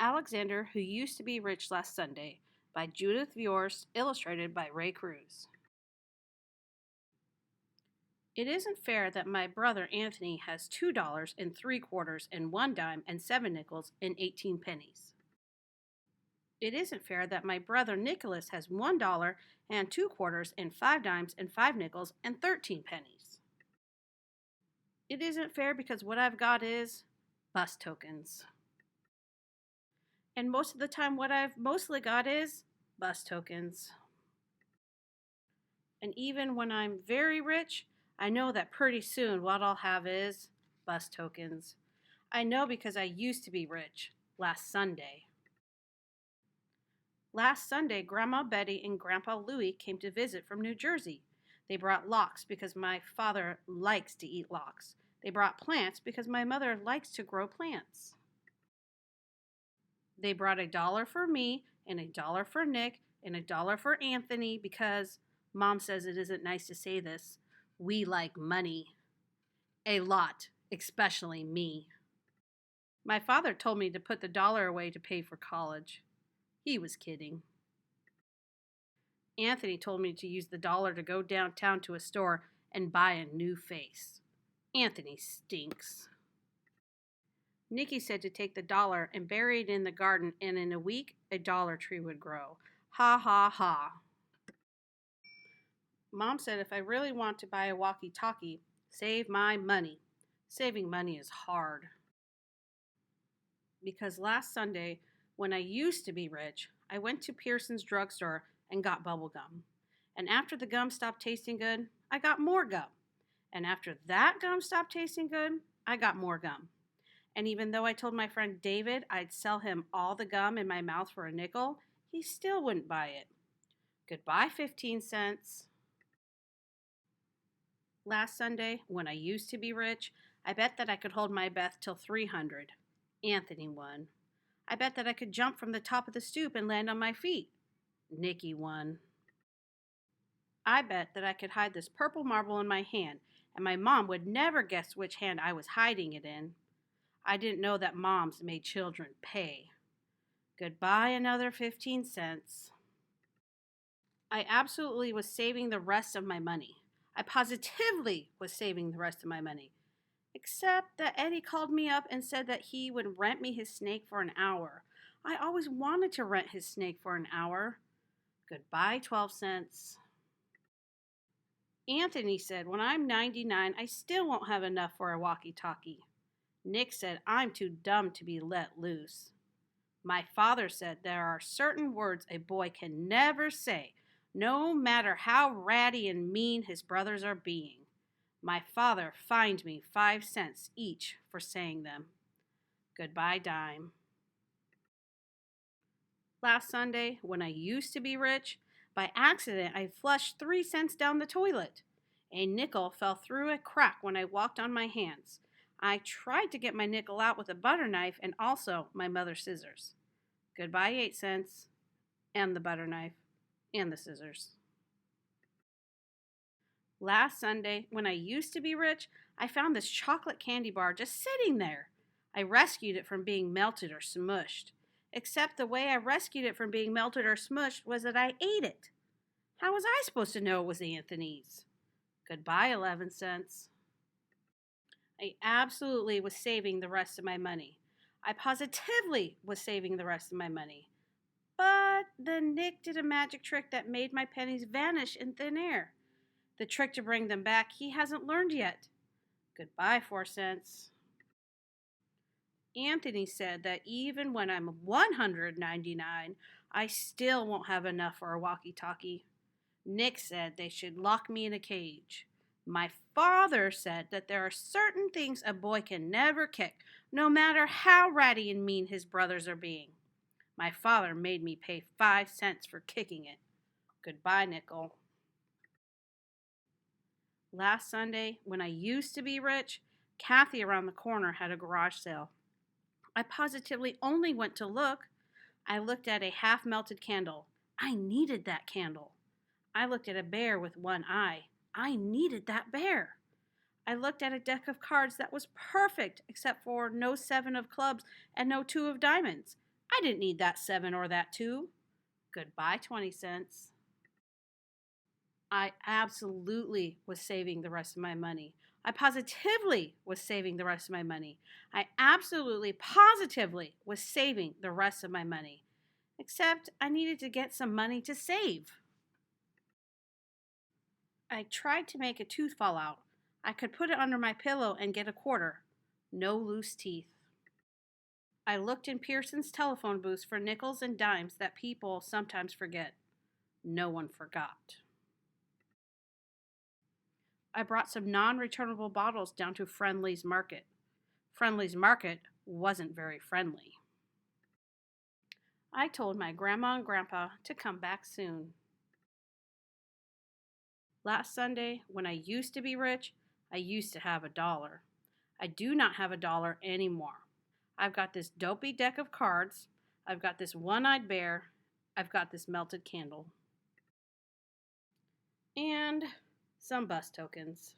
Alexander Who Used to Be Rich Last Sunday by Judith Viorst, illustrated by Cruz. It isn't fair that my brother Anthony has $2.75 and 1 dime and 7 nickels and 18 pennies. It isn't fair that my brother Nicholas has $1 and 2 quarters and 5 dimes and 5 nickels and 13 pennies. It isn't fair because what I've got is bus tokens. And most of the time what I've mostly got is bus tokens. And even when I'm very rich, I know that pretty soon what I'll have is bus tokens. I know because I used to be rich last Sunday. Last Sunday, Grandma Betty and Grandpa Louie came to visit from New Jersey. They brought lox because my father likes to eat lox. They brought plants because my mother likes to grow plants. They brought $1 for me and $1 for Nick and $1 for Anthony because Mom says it isn't nice to say this. We like money. A lot, especially me. My father told me to put the $1 away to pay for college. He was kidding. Anthony told me to use the $1 to go downtown to a store and buy a new face. Anthony stinks. Nikki said to take the $1 and bury it in the garden, and in a week, a dollar tree would grow. Ha ha ha. Mom said if I really want to buy a walkie-talkie, save my money. Saving money is hard. Because last Sunday, when I used to be rich, I went to Pearson's drugstore and got bubble gum. And after the gum stopped tasting good, I got more gum. And after that gum stopped tasting good, I got more gum. And even though I told my friend David I'd sell him all the gum in my mouth for a nickel, he still wouldn't buy it. Goodbye, 15 cents. Last Sunday, when I used to be rich, I bet that I could hold my breath till 300. Anthony won. I bet that I could jump from the top of the stoop and land on my feet. Nikki won. I bet that I could hide this purple marble in my hand, and my mom would never guess which hand I was hiding it in. I didn't know that moms made children pay. Goodbye, another 15 cents. I absolutely was saving the rest of my money. I positively was saving the rest of my money. Except that Eddie called me up and said that he would rent me his snake for an hour. I always wanted to rent his snake for an hour. Goodbye, 12 cents. Anthony said when I'm 99, I still won't have enough for a walkie-talkie. Nick said I'm too dumb to be let loose. My father said there are certain words a boy can never say, no matter how ratty and mean his brothers are being. My father fined me 5 cents each for saying them. Goodbye, dime. Last Sunday, when I used to be rich, by accident I flushed 3 cents down the toilet. A nickel fell through a crack when I walked on my hands. I tried to get my nickel out with a butter knife and also my mother's scissors. Goodbye, 8 cents, and the butter knife, and the scissors. Last Sunday, when I used to be rich, I found this chocolate candy bar just sitting there. I rescued it from being melted or smushed. Except the way I rescued it from being melted or smushed was that I ate it. How was I supposed to know it was Anthony's? Goodbye, 11 cents. I absolutely was saving the rest of my money. I positively was saving the rest of my money. But then Nick did a magic trick that made my pennies vanish in thin air. The trick to bring them back he hasn't learned yet. Goodbye, 4 cents. Anthony said that even when I'm 199, I still won't have enough for a walkie-talkie. Nick said they should lock me in a cage. My father said that there are certain things a boy can never kick, no matter how ratty and mean his brothers are being. My father made me pay 5 cents for kicking it. Goodbye, nickel. Last Sunday, when I used to be rich, Kathy around the corner had a garage sale. I positively only went to look. I looked at a half-melted candle. I needed that candle. I looked at a bear with one eye. I needed that bear. I looked at a deck of cards that was perfect, except for no 7 of clubs and no 2 of diamonds. I didn't need that 7 or that 2. Goodbye, 20 cents. I absolutely was saving the rest of my money. I positively was saving the rest of my money. I absolutely, positively was saving the rest of my money. Except I needed to get some money to save. I tried to make a tooth fall out. I could put it under my pillow and get a quarter. No loose teeth. I looked in Pearson's telephone booths for nickels and dimes that people sometimes forget. No one forgot. I brought some non-returnable bottles down to Friendly's Market. Friendly's Market wasn't very friendly. I told my grandma and grandpa to come back soon. Last Sunday, when I used to be rich, I used to have $1. I do not have $1 anymore. I've got this dopey deck of cards. I've got this one-eyed bear. I've got this melted candle. And some bus tokens.